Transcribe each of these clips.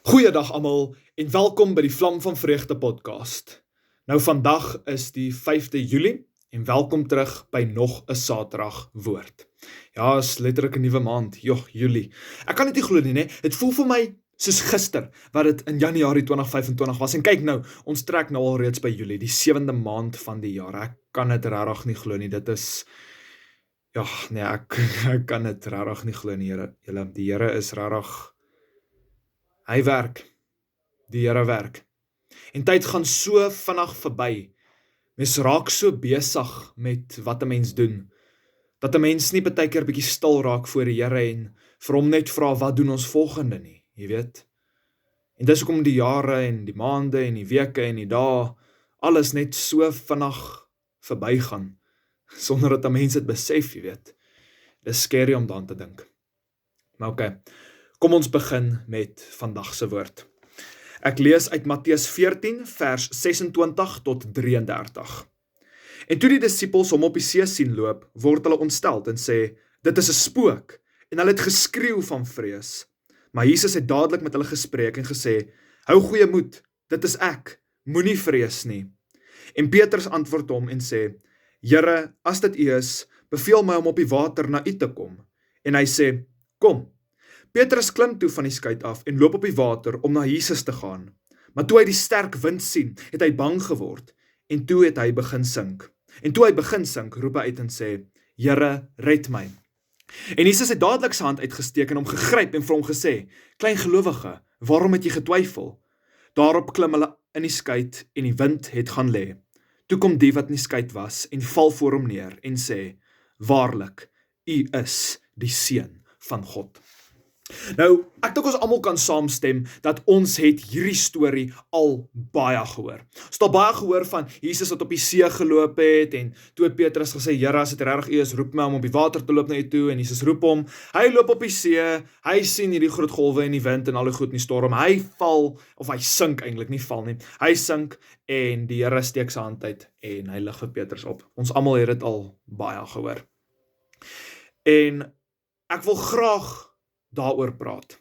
Goeiedag almal en welkom by die Vlam van Vreugde podcast. Nou vandag is die 5de Julie en welkom terug by nog 'n Saterdag woord. Ja, is letterlik 'n nuwe maand, Julie. Ek kan dit nie glo nie, né? Dit voel vir my soos gister wat dit in Januarie 2025 was en kyk nou, ons trek nou al reeds by Julie, die 7de maand van die jaar. Ek kan dit regtig nie glo nie. Dit is ek kan dit regtig nie glo nie, Here. Die Here is regtig. Hy werk, die Here werk. En tyd gaan so vinnig verby. Mens raak so besig met wat 'n mens doen, dat 'n mens nie baie keer bietjie stil raak voor die Here en vir hom net vra wat doen ons volgende nie, jy weet. En dis hoekom die jare en die maande en die weke en die dae, alles net so vinnig verbygaan, sonder dat 'n mens dit besef, jy weet. Dis scary om daaraan te dink. Maar okay. Kom ons begin met vandag se woord. Ek lees uit Matteus 14 vers 26 tot 33. En toe die disippels hom op die see sien loop, word hulle ontsteld en sê, dit is 'n spook, en hulle het geskreeu van vrees. Maar Jesus het dadelik met hulle gespreek en gesê, hou goeie moed, dit is ek, moenie vrees nie. En Petrus antwoord hom en sê, Here, as dit U is, beveel my om op die water na U te kom. En hy sê, kom. Petrus klim toe van die skuit af en loop op die water om na Jesus te gaan. Maar toe hy die sterk wind sien, het hy bang geword en toe het hy begin sink. En toe hy begin sink, roep hy uit en sê, Here, red my. En Jesus het dadelik sy hand uitgesteek en hom gegryp en vir hom gesê, klein gelowige, waarom het jy getwyfel? Daarop klim hulle in die skuit en die wind het gaan lê. Toe kom die wat in die skuit was en val voor hom neer en sê, waarlik, U is die Seun van God. Nou, ek dink ons almal kan saamstem dat ons het hierdie storie al baie gehoor. Ons het al baie gehoor van Jesus wat op die see geloop het en toe het Petrus gesê, Here, as dit regtig U is, roep my om op die water te loop na U toe en Jesus roep hom. Hy loop op die see, hy sien hierdie groot golwe en die wind en al die goed in die storm. Hy val, of hy sink eintlik, nie val nie. Hy sink en die Here steek sy hand uit en hy lig vir Petrus op. Ons almal het dit al baie gehoor. En ek wil graag daaroor praat.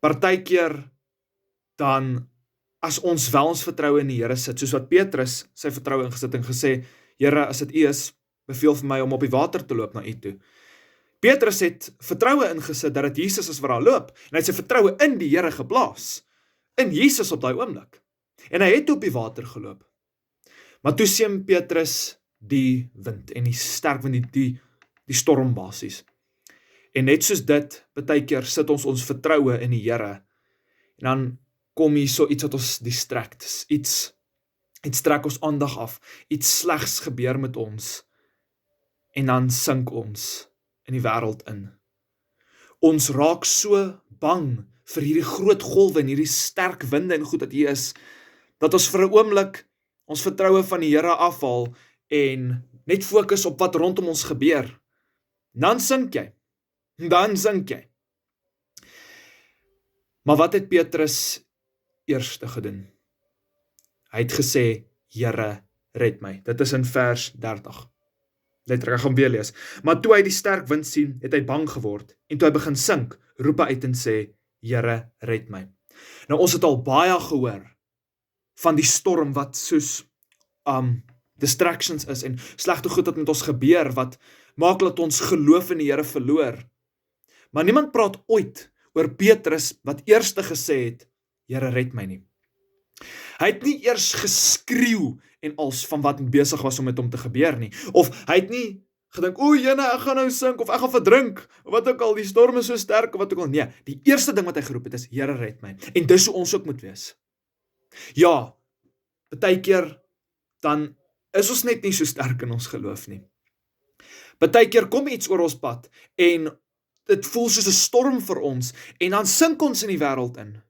Partykeer dan, as ons wel ons vertroue in die Here sit, soos wat Petrus sy vertroue ingesit en gesê, Here, as dit U is, beveel vir my om op die water te loop na U toe. Petrus het vertroue ingesit dat dit Jesus is wat daar loop, en hy het sy vertroue in die Here geplaas, in Jesus op daai oomblik. En hy het op die water geloop. Maar toe sien Petrus die wind en die sterk wind, die storm basies. En net soos dit, baie keer sit ons vertroue in die Here, en dan kom hier so iets wat ons distract, iets trek ons aandag af, iets slegs gebeur met ons, en dan sink ons in die wêreld in. Ons raak so bang vir hierdie groot golwe en hierdie sterk winde en goed dat hier is, dat ons vir 'n oomblik ons vertroue van die Here afhaal, en net fokus op wat rondom ons gebeur. Dan sink jy. Maar wat het Petrus eerste gedoen? Hy het gesê, Here, red my. Dit is in vers 30. Letterlik, ek gaan weer lees. Maar toe hy die sterk wind sien, het hy bang geword, en toe hy begin sink, roep hy uit en sê, Here, red my. Nou, ons het al baie gehoor van die storm wat soos distractions is, en slegte goed wat met ons gebeur, wat maak dat ons geloof in die Here verloor. Maar niemand praat ooit oor Petrus wat eerste gesê het, Here, red my nie. Hy het nie eers geskreeu en als van wat besig was om met hom te gebeur nie. Of hy het nie gedink, o Jene, ek gaan nou sink, of ek gaan verdrink, of wat ook al, die storm is so sterk, of wat ook al. Nee, die eerste ding wat hy geroep het is, Here, red my. En dis hoe ons ook moet wees. Ja, baie keer dan is ons net nie so sterk in ons geloof nie. Baie keer kom iets oor ons pad, en dit voel soos 'n storm vir ons, en dan sink ons in die wêreld in.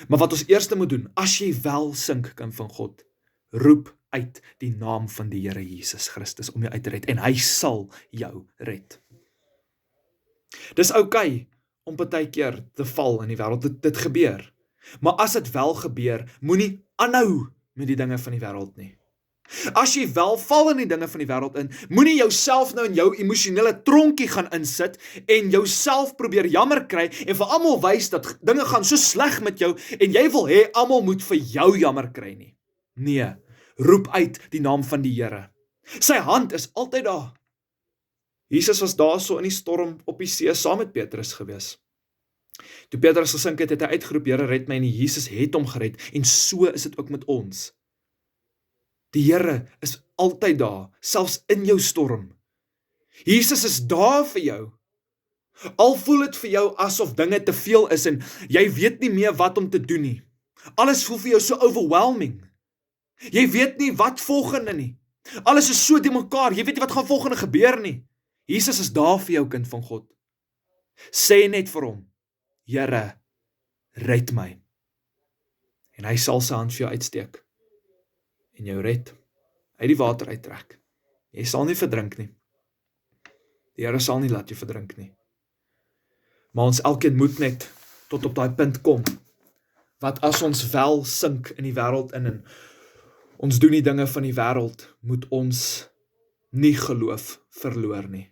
Maar wat ons eerste moet doen, as jy wel sink, kind van God, roep uit die naam van die Here Jesus Christus om jou uit te red, en hy sal jou red. Dis okay om baie keer te val in die wêreld, dit gebeur. Maar as dit wel gebeur, moenie aanhou met die dinge van die wêreld nie. As jy wel val in die dinge van die wêreld in, moenie jouself nou in jou emosionele tronkie gaan insit en jouself probeer jammer kry en vir almal wys dat dinge gaan so sleg met jou en jy wil hê almal moet vir jou jammer kry nie. Nee, roep uit die naam van die Here. Sy hand is altyd daar. Jesus was daar so in die storm op die see saam met Petrus gewees. Toe Petrus gesink het, het hy uitgeroep, Here red my, en Jesus het hom gered, en so is dit ook met ons. Die Here is altyd daar, selfs in jou storm. Jesus is daar vir jou. Al voel dit vir jou asof dinge te veel is en jy weet nie meer wat om te doen nie. Alles voel vir jou so overwhelming. Jy weet nie wat volgende nie. Alles is so die mekaar, jy weet nie wat gaan volgende gebeur nie. Jesus is daar vir jou, kind van God. Sê net vir hom, Here, red my. En hy sal sy hand vir jou uitsteek en jou red, uit die water uittrek. Jy sal nie verdrink nie. Die Here sal nie laat jy verdrink nie. Maar ons elkeen moet net tot op daai punt kom, wat as ons wel sink in die wêreld in en ons doen die dinge van die wêreld, moet ons nie geloof verloor nie.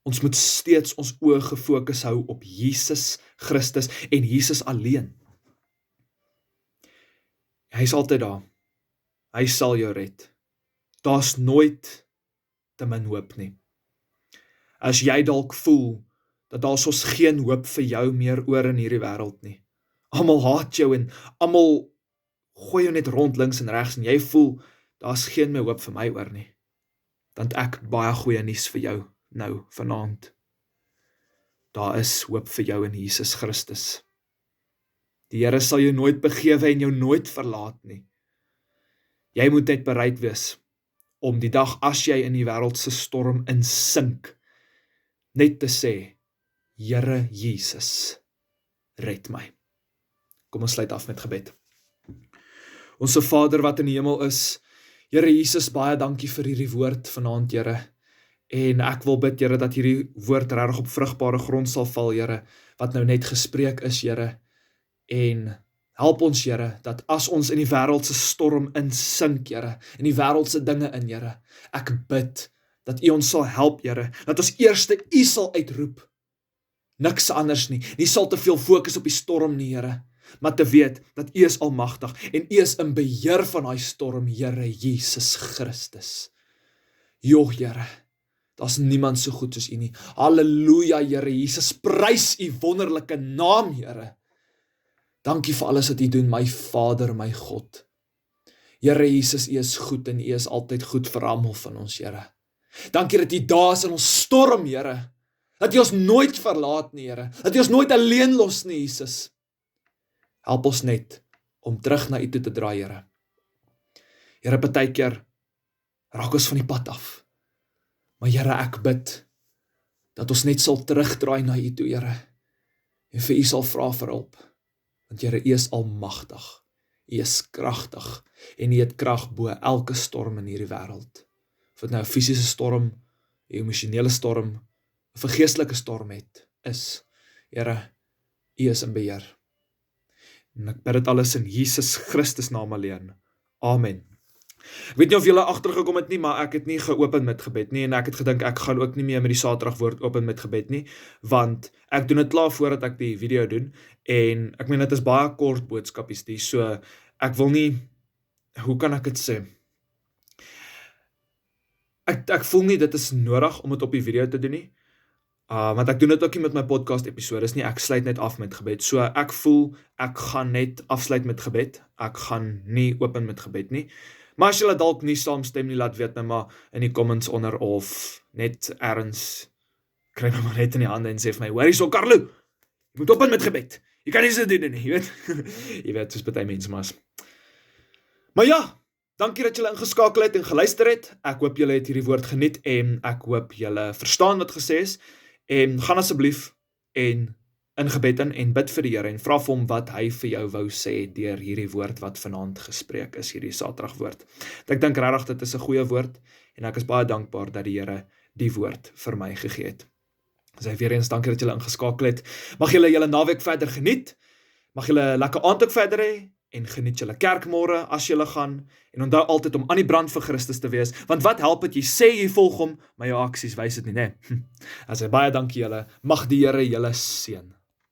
Ons moet steeds ons oë gefokus hou op Jesus Christus en Jesus alleen. Hy is altyd daar. Hy sal jou red. Daar's nooit te min hoop nie. As jy dalk voel dat daar soos geen hoop vir jou meer oor in hierdie wêreld nie. Almal haat jou en almal gooi jou net rond links en regs en jy voel daar's geen meer hoop vir my oor nie. Dan het ek baie goeie nuus vir jou nou vanaand. Daar is hoop vir jou in Jesus Christus. Die Here sal jou nooit begewe en jou nooit verlaat nie. Jy moet net bereid wees om die dag as jy in die wêreld se storm insink, net te sê, Here Jesus, red my. Kom ons sluit af met gebed. Onse Vader wat in die hemel is, Here Jesus, baie dankie vir hierdie woord vanaand, Here. En ek wil bid, Here, dat hierdie woord regtig op vrugbare grond sal val, Here, wat nou net gespreek is, Here. En help ons, Here, dat as ons in die wêreldse storm insink, Here, in die wêreldse dinge in, Here, ek bid dat U ons sal help, Here, dat ons eerste U sal uitroep. Niks anders nie. Nie sal te veel fokus op die storm nie, Here, maar te weet dat U is almagtig en U is in beheer van daai storm, Here Jesus Christus. Joh, Here, daar's niemand so goed soos U nie. Halleluja, Here Jesus, prys U wonderlike naam, Here. Dankie vir alles wat U doen, my Vader, my God. Here Jesus, U is goed en U is altyd goed vir almal van ons, Here. Dankie dat U daar is in ons storm, Here. Dat U ons nooit verlaat nie, Here. Dat U ons nooit alleen los nie, Jesus. Help ons net om terug na U toe te draai, Here. Here, partykeer raak ons van die pad af. Maar Here, ek bid dat ons net sal terugdraai na U toe, Here. En vir U sal vra vir hulp. Want Here, U is almagtig. U is kragtig en U het krag bo elke storm in hierdie wêreld. Of dit nou 'n fisiese storm, 'n emosionele storm, of 'n geestelike storm is. Here, U is in beheer. En ek bid dit alles in Jesus Christus naam alleen. Amen. Ek weet nie of julle agtergekom het nie, maar ek het nie geopen met gebed nie, en ek het gedink ek gaan ook nie meer met die Saterdagwoord open met gebed nie, want ek doen dit klaar voordat ek die video doen, en ek meen dit is baie kort boodskapies die, so ek wil nie, hoe kan ek dit sê? Ek voel nie dit is nodig om dit op die video te doen nie, want ek doen dit ook nie met my podcast episodes nie, ek sluit net af met gebed, so ek voel ek gaan net afsluit met gebed, ek gaan nie open met gebed nie. Maar as julle dalk nie saamstem nie, laat weet my maar in die comments onder, of net ergens, kry my maar net in die hande en sê vir my, hoor hierso Carlo, jy moet open met gebed, jy kan nie so doen nie, jy weet, jy weet, soos baie mense maar is. Maar ja, dankie dat julle ingeskakel het en geluister het, ek hoop julle het hierdie woord geniet, en ek hoop julle verstaan wat gesê is, en gaan asseblief en in gebed en bid vir die Here en vra vir hom wat hy vir jou wou sê deur hierdie woord wat vanaand gespreek is, hierdie Saterdagwoord. Ek dink regtig dit is 'n goeie woord en ek is baie dankbaar dat die Here die woord vir my gegee het. Sy weer eens dankie dat julle ingeskakel het. Mag julle naweek verder geniet. Mag julle lekker aand ook verder hê en geniet julle kerk môre as julle gaan, en onthou altyd om aan die brand vir Christus te wees, want wat help het jy sê jy volg hom, maar jou aksies wys dit nie, né? As baie dankie julle, mag die Here julle seën.